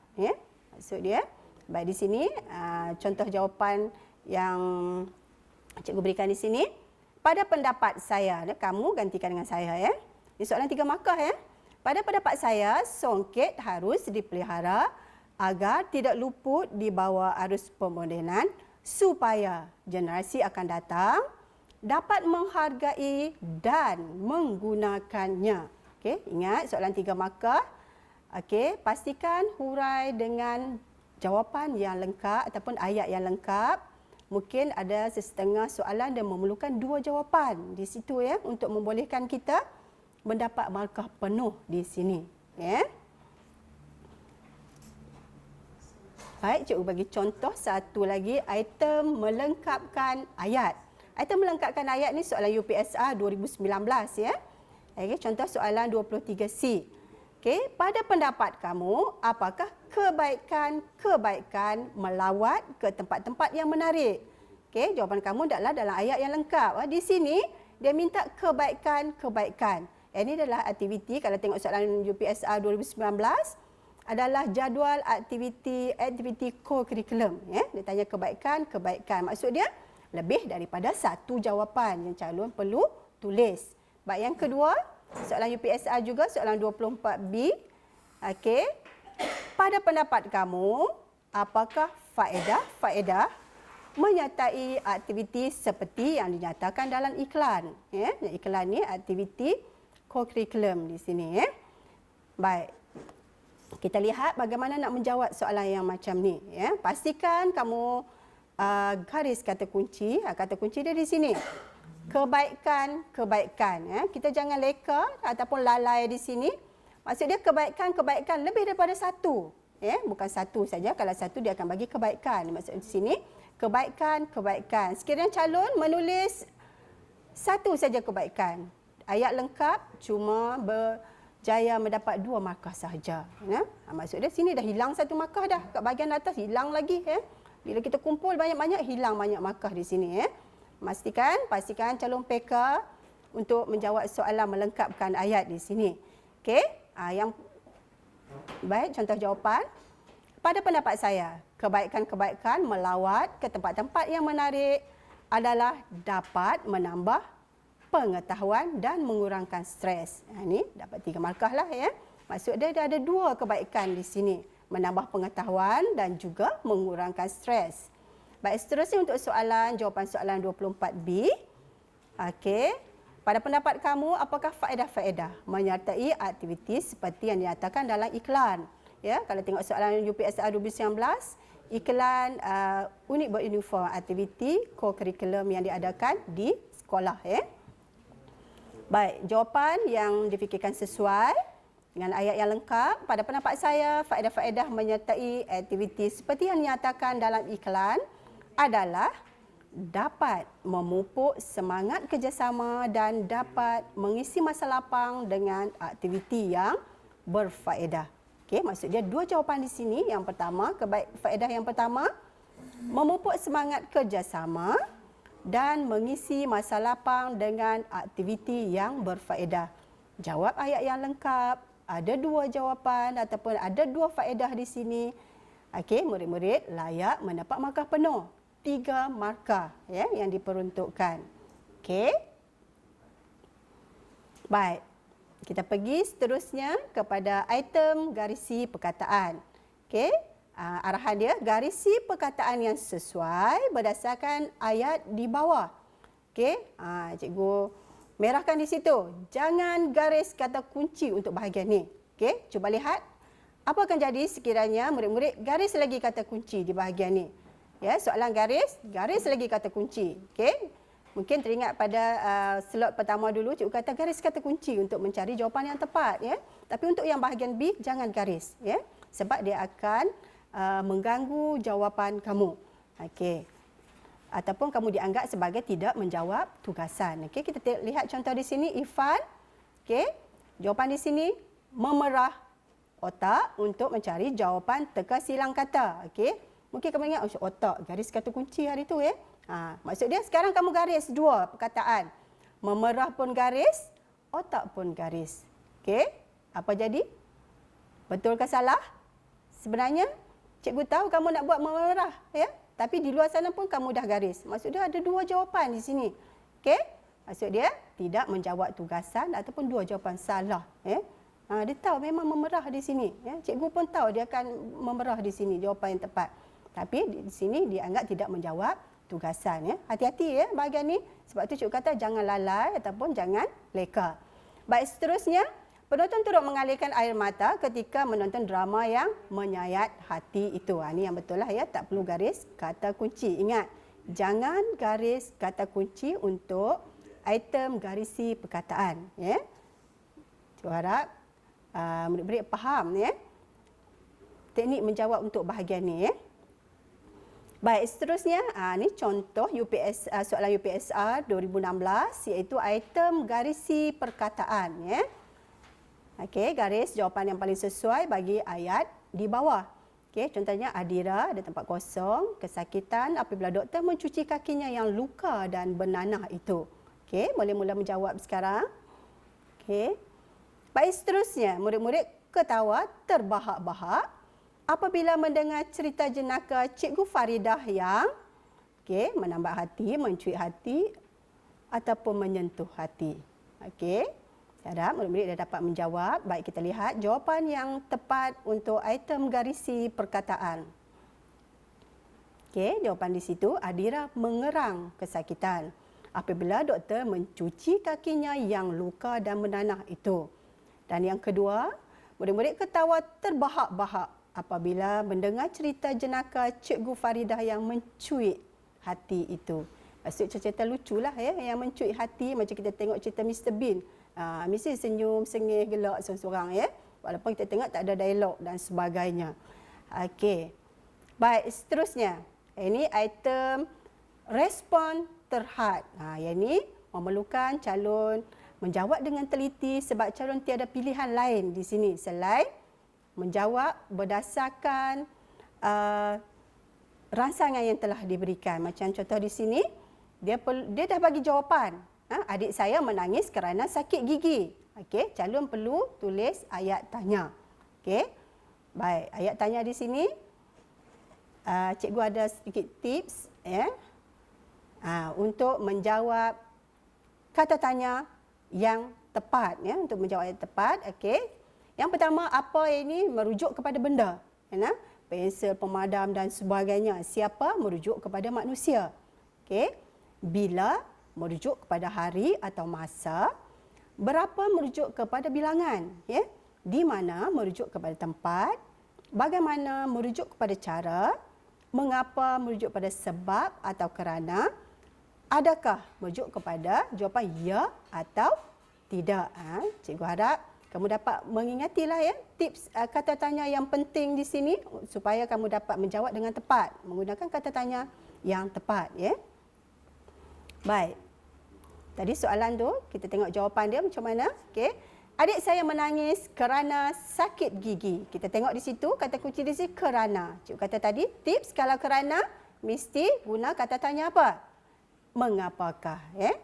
Maksud dia, baik di sini contoh jawapan yang cikgu berikan di sini. Pada pendapat saya, kamu gantikan dengan saya. Ini soalan 3 markah. Pada pendapat saya, songket harus dipelihara agar tidak luput di bawah arus pemodenan supaya generasi akan datang dapat menghargai dan menggunakannya. Okey, ingat soalan 3 markah. Okey, pastikan hurai dengan jawapan yang lengkap ataupun ayat yang lengkap. Mungkin ada setengah soalan dan memerlukan 2 jawapan di situ ya untuk membolehkan kita mendapat markah penuh di sini ya. Baik, cikgu bagi contoh satu lagi, item melengkapkan ayat. Item melengkapkan ayat ni soalan UPSR 2019 ya. Okey, contoh soalan 23C. Okey, pada pendapat kamu, apakah kebaikan melawat ke tempat-tempat yang menarik? Okey, jawapan kamu adalah dalam ayat yang lengkap. Di sini dia minta kebaikan. Ini adalah aktiviti, kalau tengok soalan UPSR 2019 adalah jadual aktiviti co-curriculum ya. Dia tanya kebaikan. Maksud dia lebih daripada satu jawapan yang calon perlu tulis. Baik, yang kedua, soalan UPSR juga soalan 24B. Okey. Pada pendapat kamu, apakah faedah menyertai aktiviti seperti yang dinyatakan dalam iklan? Ya, iklan ni aktiviti co-curriculum di sini ya. Baik. Kita lihat bagaimana nak menjawab soalan yang macam ni ya. Pastikan kamu garis kata kunci. Kata kunci dia di sini. Kebaikan ya. Kita jangan leka ataupun lalai di sini. Maksud dia kebaikan lebih daripada satu ya, bukan satu saja. Kalau satu dia akan bagi kebaikan. Maksud di sini kebaikan. Sekiranya calon menulis satu saja kebaikan, ayat lengkap cuma berjaya mendapat 2 markah sahaja ya. Maksud dia sini dah hilang 1 markah dah. Kat bahagian atas hilang lagi ya. Bila kita kumpul banyak-banyak, hilang banyak markah di sini ya. Pastikan calon PK untuk menjawab soalan melengkapkan ayat di sini. Okey, yang baik, contoh jawapan. Pada pendapat saya, kebaikan melawat ke tempat-tempat yang menarik adalah dapat menambah pengetahuan dan mengurangkan stres. Ini dapat 3 markah lah ya. Maksud dia ada 2 kebaikan di sini, menambah pengetahuan dan juga mengurangkan stres. Baik, seterusnya untuk jawapan soalan 24B. Okey. Pada pendapat kamu, apakah faedah menyertai aktiviti seperti yang dinyatakan dalam iklan? Ya, kalau tengok soalan UPSR 2019, iklan unit beruniform aktiviti co-curriculum yang diadakan di sekolah ya. Baik, jawapan yang difikirkan sesuai dengan ayat yang lengkap. Pada pendapat saya, faedah menyertai aktiviti seperti yang dinyatakan dalam iklan adalah dapat memupuk semangat kerjasama dan dapat mengisi masa lapang dengan aktiviti yang berfaedah. Okey, maksud dia 2 jawapan di sini. Yang pertama, faedah yang pertama, memupuk semangat kerjasama dan mengisi masa lapang dengan aktiviti yang berfaedah. Jawab ayat yang lengkap, ada 2 jawapan ataupun ada 2 faedah di sini. Okey, murid-murid layak mendapat markah penuh. 3 markah ya yang diperuntukkan. Okey. Baik. Kita pergi seterusnya kepada item garisi perkataan. Okey. Arahan dia garisi perkataan yang sesuai berdasarkan ayat di bawah. Okey. Cikgu merahkan di situ. Jangan garis kata kunci untuk bahagian ni. Okey. Cuba lihat apa akan jadi sekiranya murid-murid garis lagi kata kunci di bahagian ni. Ya, soalan garis lagi kata kunci. Okey. Mungkin teringat pada slot pertama dulu cikgu kata garis kata kunci untuk mencari jawapan yang tepat ya. Tapi untuk yang bahagian B jangan garis ya. Sebab dia akan mengganggu jawapan kamu. Okey. Ataupun kamu dianggap sebagai tidak menjawab tugasan. Okey, kita lihat contoh di sini Ifan. Okey. Jawapan di sini memerah otak untuk mencari jawapan teka silang kata. Okey. Mungkin kamu ingat otak, garis kata kunci hari tu ya. Maksud dia sekarang kamu garis 2 perkataan. Memerah pun garis, otak pun garis. Okey, apa jadi? Betul ke salah? Sebenarnya cikgu tahu kamu nak buat memerah ya. Tapi di luar sana pun kamu dah garis. Maksud dia ada 2 jawapan di sini. Okey? Maksud dia tidak menjawab tugasan ataupun 2 jawapan salah ya. Dia tahu memang memerah di sini ya. Cikgu pun tahu dia akan memerah di sini jawapan yang tepat. Tapi di sini dianggap tidak menjawab tugasan ya. Hati-hati ya bahagian ni. Sebab tu cikgu kata jangan lalai ataupun jangan leka. Baik, seterusnya Penonton turut mengalirkan air mata ketika menonton drama yang menyayat hati itu. Ini yang betul lah ya, tak perlu garis kata kunci. Ingat, jangan garis kata kunci untuk item garisi perkataan. Ya. Saya harap murid-murid faham ya, teknik menjawab untuk bahagian ni. Ya. Baik, seterusnya, ini contoh soalan UPSR 2016 iaitu item garisi perkataan. Ya. Okey, garis jawapan yang paling sesuai bagi ayat di bawah. Okey, contohnya Adira ada tempat kosong, kesakitan apabila doktor mencuci kakinya yang luka dan bernanah itu. Okey, boleh mula menjawab sekarang. Okey. Baik, seterusnya, murid-murid ketawa terbahak-bahak apabila mendengar cerita jenaka Cikgu Faridah yang menambah hati, mencuit hati ataupun menyentuh hati. Okey. Saya harap murid-murid dah dapat menjawab. Baik, kita lihat jawapan yang tepat untuk item garisi perkataan. Okey, jawapan di situ, Adira mengerang kesakitan apabila doktor mencuci kakinya yang luka dan menanah itu. Dan yang kedua, murid-murid ketawa terbahak-bahak apabila mendengar cerita jenaka Cikgu Faridah yang mencuit hati itu. Maksud cerita luculah ya, yang mencuit hati macam kita tengok cerita Mr. Bean. Mesti senyum, sengih, gelak seorang-seorang ya. Walaupun kita tengok tak ada dialog dan sebagainya. Okey. Baik, seterusnya. Ini item respon terhad. Yang ini memerlukan calon menjawab dengan teliti sebab calon tiada pilihan lain di sini selain menjawab berdasarkan rangsangan yang telah diberikan. Macam contoh di sini, dia dah bagi jawapan. Adik saya menangis kerana sakit gigi. Okey, calon perlu tulis ayat tanya. Okey. Baik, ayat tanya di sini. Cikgu ada sedikit tips ya. Untuk menjawab kata tanya yang tepat ya, untuk menjawab yang tepat. Okey. Yang pertama, apa ini merujuk kepada benda? Ya, pensel, pemadam dan sebagainya. Siapa merujuk kepada manusia? Okey. Bila merujuk kepada hari atau masa, berapa merujuk kepada bilangan, ya? Di mana merujuk kepada tempat, bagaimana merujuk kepada cara, mengapa merujuk pada sebab atau kerana, adakah merujuk kepada jawapan ya atau tidak. Cikgu harap kamu dapat mengingatilah ya tips kata tanya yang penting di sini supaya kamu dapat menjawab dengan tepat menggunakan kata tanya yang tepat ya. Baik. Tadi soalan tu, kita tengok jawapan dia macam mana. Okey. Adik saya menangis kerana sakit gigi. Kita tengok di situ, kata kunci di sini kerana. Cikgu kata tadi, tips kalau kerana, mesti guna kata tanya apa? Mengapakah? Ya?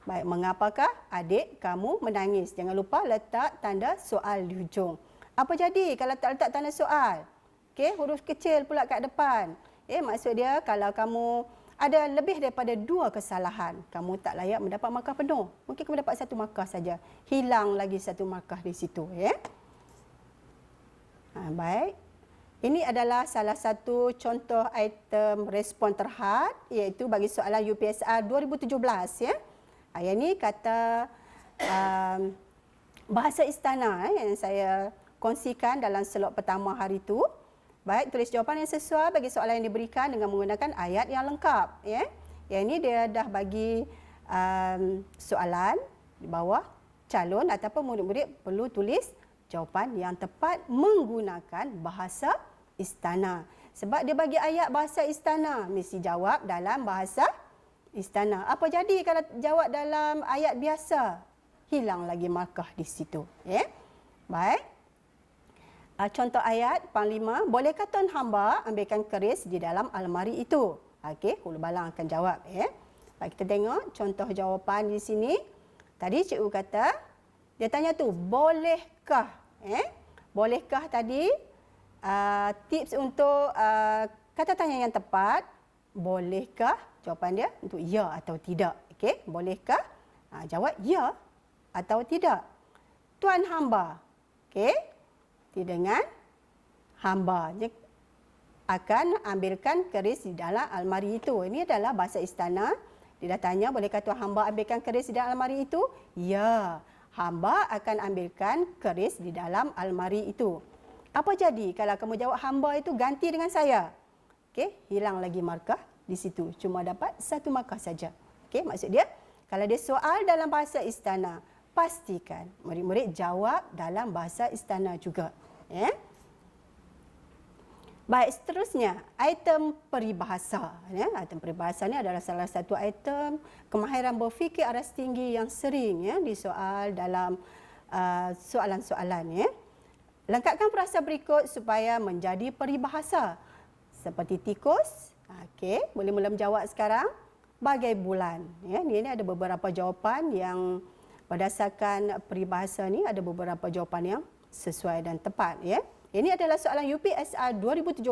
Baik, mengapakah adik kamu menangis? Jangan lupa letak tanda soal di hujung. Apa jadi kalau tak letak tanda soal? Okey, huruf kecil pula kat depan. Maksud dia kalau kamu ada lebih daripada 2 kesalahan, kamu tak layak mendapat markah penuh. Mungkin kamu dapat 1 markah saja. Hilang lagi 1 markah di situ. Ya? Baik. Ini adalah salah satu contoh item respon terhad, iaitu bagi soalan UPSR 2017. Ya? Yang ini kata bahasa istana yang saya kongsikan dalam slot pertama hari itu. Baik, tulis jawapan yang sesuai bagi soalan yang diberikan dengan menggunakan ayat yang lengkap. Ya. Yang ini dia dah bagi soalan di bawah, calon ataupun murid-murid perlu tulis jawapan yang tepat menggunakan bahasa istana. Sebab dia bagi ayat bahasa istana, mesti jawab dalam bahasa istana. Apa jadi kalau jawab dalam ayat biasa? Hilang lagi markah di situ. Ya. Baik. Contoh ayat Panglima, bolehkah Tuan Hamba ambilkan keris di dalam almari itu? Okey, Hulu Balang akan jawab. Baik, kita tengok contoh jawapan di sini. Tadi cikgu kata, dia tanya tu, bolehkah? Bolehkah tadi tips untuk kata tanya yang tepat, bolehkah? Jawapan dia untuk ya atau tidak. Okey, bolehkah? Jawab ya atau tidak. Tuan Hamba. Okey. Dengan hamba akan ambilkan keris di dalam almari itu. Ini adalah bahasa istana. Dia dah tanya, bolehkah Tuan Hamba ambilkan keris di dalam almari itu? Ya. hamba akan ambilkan keris di dalam almari itu. Apa jadi kalau kamu jawab hamba itu ganti dengan saya? Okey, hilang lagi markah di situ. Cuma dapat 1 markah saja. Okey, maksud dia kalau dia soal dalam bahasa istana, pastikan murid-murid jawab dalam bahasa istana juga. Baik, seterusnya, item peribahasa. Item peribahasa ni adalah salah satu item kemahiran berfikir aras tinggi yang sering disoal dalam soalan-soalan. Lengkapkan frasa berikut supaya menjadi peribahasa. Seperti tikus. Okey, boleh mula menjawab sekarang. Bagai bulan. Ini ada beberapa jawapan yang berdasarkan peribahasa ni ada beberapa jawapan yang sesuai dan tepat. Ini adalah soalan UPSR 2017.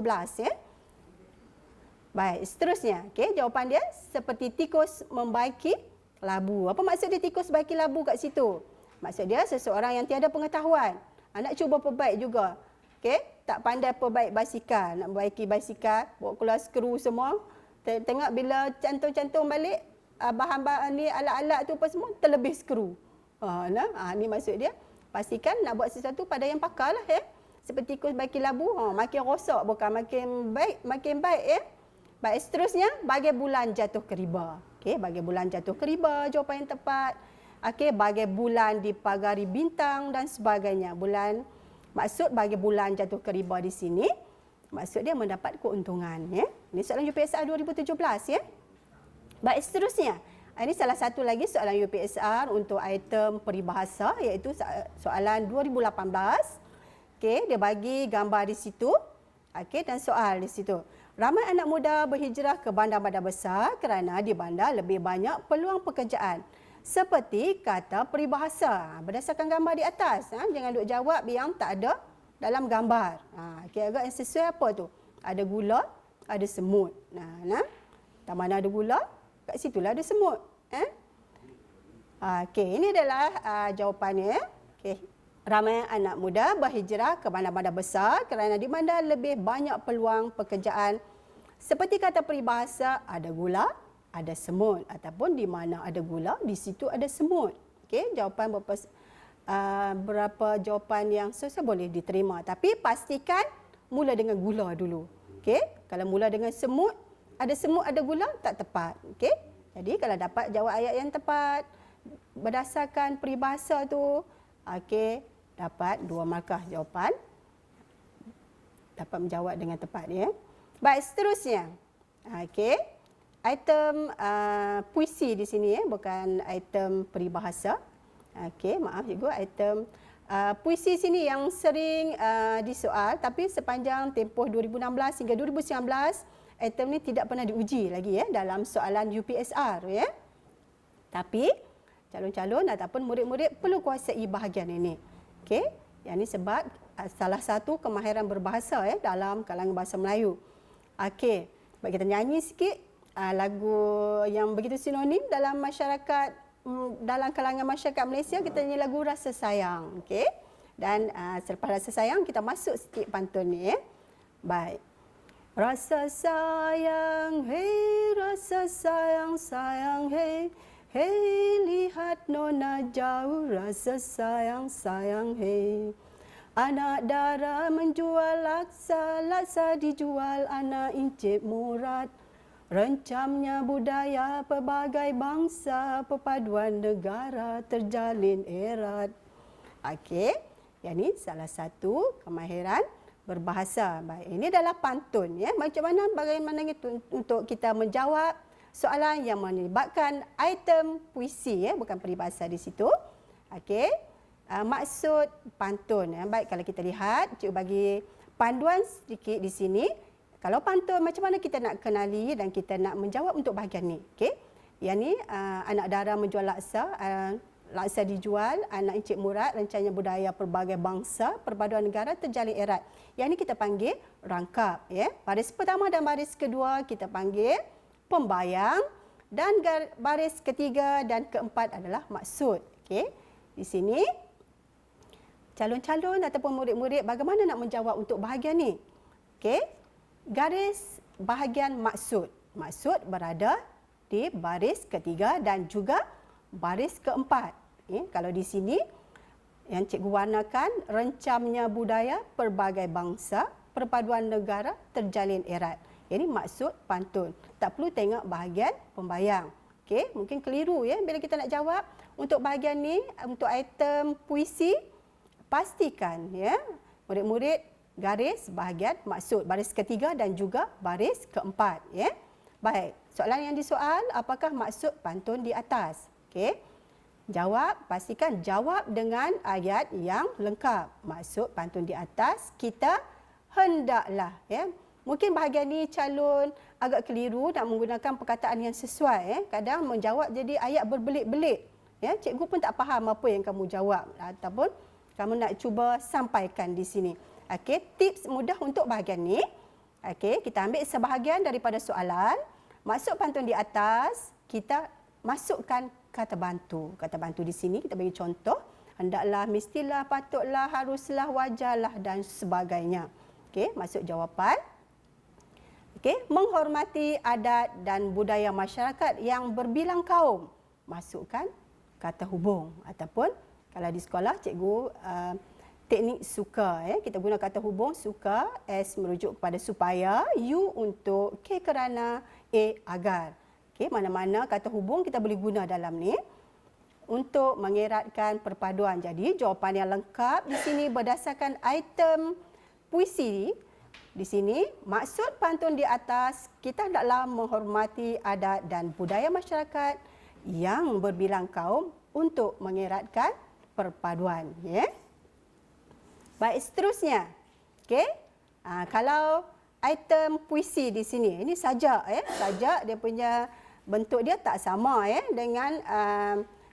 Baik, seterusnya. Jawapan dia seperti tikus membaiki labu. Apa maksud dia tikus baiki labu kat situ? Maksud dia seseorang yang tiada pengetahuan. Nak cuba perbaik juga. Tak pandai perbaik basikal. Nak perbaiki basikal, bawa keluar skru semua. Tengok bila cantum-cantum balik, bahan-bahan ni, alat-alat tu apa semua, terlebih skru. Ni maksud dia. Pastikan nak buat sesuatu pada yang pakar lah. Seperti tikus baiki labu, makin rosak bukan makin baik. Baik, seterusnya, bagai bulan jatuh ke riba. Bagai bulan jatuh ke riba, jawapan yang tepat. Bagai bulan dipagari bintang dan sebagainya. Maksud bagai bulan jatuh ke riba di sini, maksud dia mendapat keuntungan. Ini soalan UPSR 2017. Baik, seterusnya. Ini salah satu lagi soalan UPSR untuk item peribahasa, iaitu soalan 2018. Dia bagi gambar di situ. Dan soal di situ. Ramai anak muda berhijrah ke bandar-bandar besar kerana di bandar lebih banyak peluang pekerjaan. Seperti kata peribahasa. Berdasarkan gambar di atas. Jangan duk jawab yang tak ada dalam gambar. Agak yang sesuai apa tu? Ada gula, ada semut. Tak mana ada gula, kat situlah ada semut. Ini adalah jawapannya. Ramai anak muda berhijrah ke bandar-bandar besar kerana di bandar lebih banyak peluang pekerjaan. Seperti kata peribahasa, ada gula, ada semut. Ataupun di mana ada gula, di situ ada semut. Jawapan berapa jawapan yang sesuai boleh diterima. Tapi pastikan mula dengan gula dulu. Kalau mula dengan semut, ada gula, tak tepat. Jadi kalau dapat jawab ayat yang tepat, berdasarkan peribahasa tu, dapat 2 markah jawapan. Dapat menjawab dengan tepat. Baik, seterusnya. Item puisi di sini, bukan item peribahasa. Maaf cikgu, item puisi sini yang sering disoal, tapi sepanjang tempoh 2016 hingga 2019, item ni tidak pernah diuji lagi dalam soalan UPSR. Tapi calon-calon ataupun murid-murid perlu kuasai bahagian ini. Yang ini sebab salah satu kemahiran berbahasa dalam kalangan bahasa Melayu. Baik, kita nyanyi sikit lagu yang begitu sinonim dalam masyarakat, dalam kalangan masyarakat Malaysia. Kita nyanyi lagu Rasa Sayang. Dan selepas Rasa Sayang, kita masuk sikit pantun ni. Baik. Rasa sayang, hey, rasa sayang, sayang, hey. Hei, lihat nona jauh, rasa sayang, sayang, hei. Anak dara menjual laksa, laksa dijual anak Encik Murad. Rencamnya budaya pelbagai bangsa, perpaduan negara terjalin erat. Yang ini salah satu kemahiran berbahasa. Baik, ini adalah pantun. Macam mana, bagaimana itu untuk kita menjawab soalan yang melibatkan item puisi, bukan peribahasa di situ. Maksud pantun. Baik, kalau kita lihat, cikgu bagi panduan sedikit di sini. Kalau pantun, macam mana kita nak kenali dan kita nak menjawab untuk bahagian ni. Yang ni, anak dara menjual laksa, laksa dijual, anak Encik Murad, rencana budaya pelbagai bangsa, perpaduan negara terjalin erat. Yang ni kita panggil rangkap. Baris pertama dan baris kedua kita panggil pembayang, dan baris ketiga dan keempat adalah maksud. Di sini calon-calon ataupun murid-murid bagaimana nak menjawab untuk bahagian ni. Garis bahagian maksud. Maksud berada di baris ketiga dan juga baris keempat. Kalau di sini yang cikgu warnakan, rencamnya budaya pelbagai bangsa, perpaduan negara terjalin erat. Ini maksud pantun. Tak perlu tengok bahagian pembayang. Okey, mungkin keliru ya bila kita nak jawab. Untuk bahagian ni, untuk item puisi, pastikan ya murid-murid garis bahagian maksud, baris ketiga dan juga baris keempat ya. Baik, soalan yang disoal, apakah maksud pantun di atas? Okey. Jawab, pastikan jawab dengan ayat yang lengkap. Maksud pantun di atas, kita hendaklah ya. Mungkin bahagian ni calon agak keliru nak menggunakan perkataan yang sesuai ya. Kadang menjawab jadi ayat berbelit-belit. Ya, cikgu pun tak faham apa yang kamu jawab ataupun kamu nak cuba sampaikan di sini. Okey, tips mudah untuk bahagian ni. Okey, kita ambil sebahagian daripada soalan. Maksud pantun di atas, kita masukkan kata bantu. Kata bantu di sini kita bagi contoh. Hendaklah, mestilah, patutlah, haruslah, wajarlah dan sebagainya. Okey, masuk jawapan. Okey, menghormati adat dan budaya masyarakat yang berbilang kaum. Masukkan kata hubung ataupun kalau di sekolah cikgu teknik suka ya. Kita guna kata hubung suka, S merujuk kepada supaya, U untuk, K kerana, A agar. Okey, mana-mana kata hubung kita boleh guna dalam ni untuk mengeratkan perpaduan. Jadi jawapan yang lengkap di sini berdasarkan item puisi. Di sini, maksud pantun di atas, kita hendaklah menghormati adat dan budaya masyarakat yang berbilang kaum untuk mengeratkan perpaduan. Ya. Baik, seterusnya. Okey. Kalau item puisi di sini, ini sajak. Ya. Sajak dia punya bentuk dia tak sama ya, dengan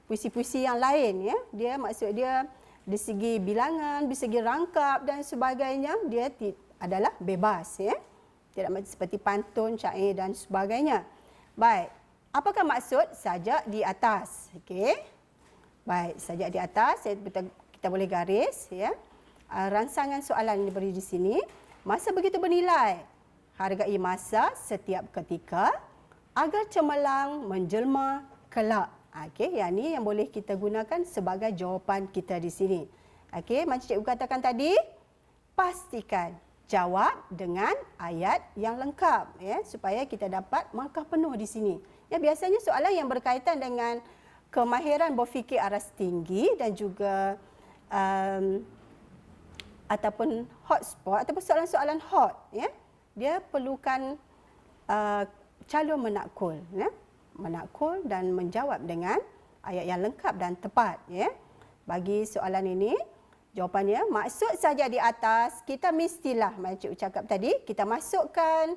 puisi-puisi yang lain. Ya. Dia maksud dia dari segi bilangan, dari segi rangkap dan sebagainya, dia adalah bebas ya. Tidak seperti pantun, syair dan sebagainya. Baik. Apakah maksud sajak di atas? Okey. Baik, sajak di atas kita boleh garis ya. Rangsangan soalan yang diberi di sini. Masa begitu bernilai. Hargai masa setiap ketika agar cemerlang menjelma kelak. Okey, yang ni yang boleh kita gunakan sebagai jawapan kita di sini. Okey, macam cikgu katakan tadi, pastikan jawab dengan ayat yang lengkap ya, supaya kita dapat markah penuh di sini. Ya, biasanya soalan yang berkaitan dengan kemahiran berfikir aras tinggi dan juga ataupun hotspot ataupun soalan-soalan hot ya. Dia perlukan calon menakul ya. Menakul dan menjawab dengan ayat yang lengkap dan tepat ya. Bagi soalan ini jawapannya, maksud saja di atas, kita mestilah, macam cikgu cakap tadi, kita masukkan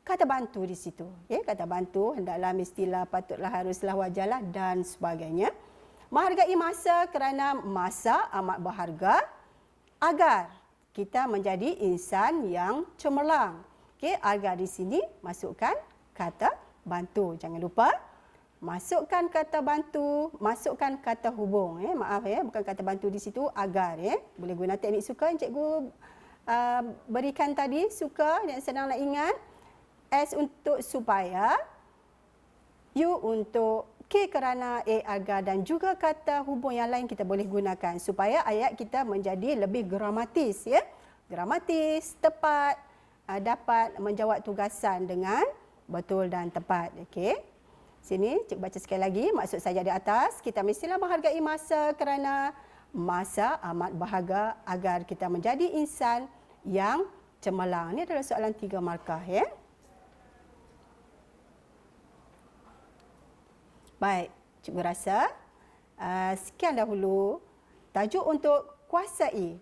kata bantu di situ. Ya, kata bantu, hendaklah, mestilah, patutlah, haruslah, wajarlah dan sebagainya. Menghargai masa kerana masa amat berharga agar kita menjadi insan yang cemerlang. Okey, agar di sini masukkan kata bantu. Jangan lupa masukkan kata bantu, masukkan kata hubung. Maaf ya, bukan kata bantu di situ, agar ya. Boleh guna teknik suka yang cikgu berikan tadi, suka yang senang nak ingat. S untuk supaya, U untuk K kerana, A agar dan juga kata hubung yang lain kita boleh gunakan supaya ayat kita menjadi lebih gramatis ya. Gramatis, tepat, dapat menjawab tugasan dengan betul dan tepat. Okey. Sini, cikgu baca sekali lagi. Maksud saja di atas, kita mestilah menghargai masa kerana masa amat berharga agar kita menjadi insan yang cemerlang. Ini adalah soalan 3 markah. Ya. Baik, cikgu rasa sekian dahulu tajuk untuk kuasai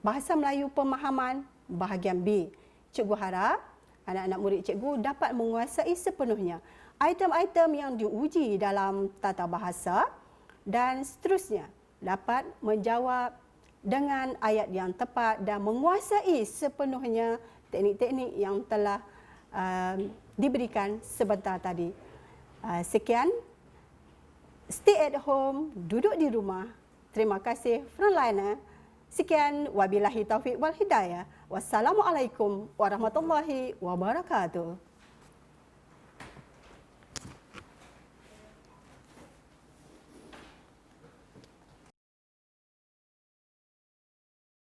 Bahasa Melayu Pemahaman bahagian B. Cikgu harap anak-anak murid cikgu dapat menguasai sepenuhnya item-item yang diuji dalam tata bahasa dan seterusnya dapat menjawab dengan ayat yang tepat dan menguasai sepenuhnya teknik-teknik yang telah diberikan sebentar tadi. Sekian, stay at home, duduk di rumah. Terima kasih frontliner. Sekian, wabillahi taufiq wal hidayah. Wassalamualaikum warahmatullahi wabarakatuh.